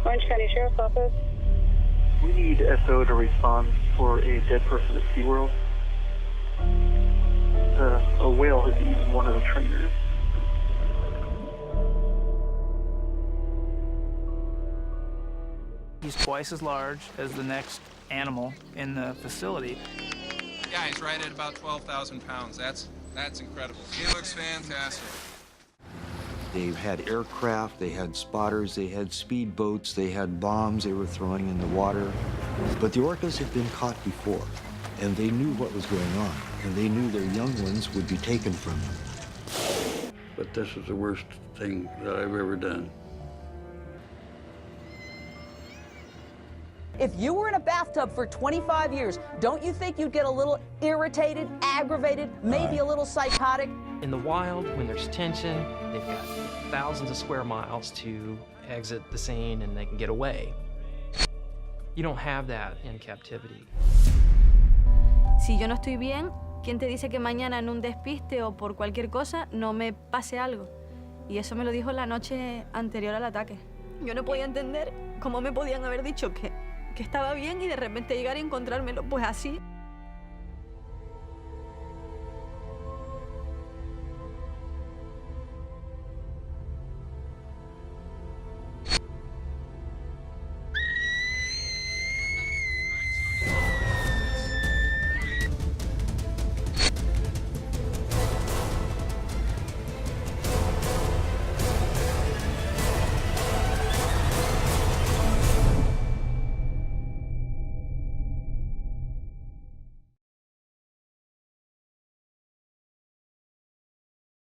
Orange County Sheriff's Office. We need SO to respond for a dead person at SeaWorld. A whale has eaten one of the trainers. He's twice as large as the next animal in the facility. Yeah, he's right at about 12,000 pounds. That's incredible. He looks fantastic. They had aircraft, they had spotters, they had speedboats, they had bombs they were throwing in the water. But the orcas had been caught before, and they knew what was going on, and they knew their young ones would be taken from them. But this is the worst thing that I've ever done. If you were in a bathtub for 25 years, don't you think you'd get a little irritated, aggravated, maybe a little psychotic? In the wild, when there's tension, they've got thousands of square miles to exit the scene and they can get away. You don't have that in captivity. Si yo no estoy bien, ¿quién te dice que mañana en un despiste o por cualquier cosa no me pase algo? Y eso me lo dijo la noche anterior al ataque. Yo no podía entender cómo me podían haber dicho que estaba bien y de repente llegar y encontrármelo pues así.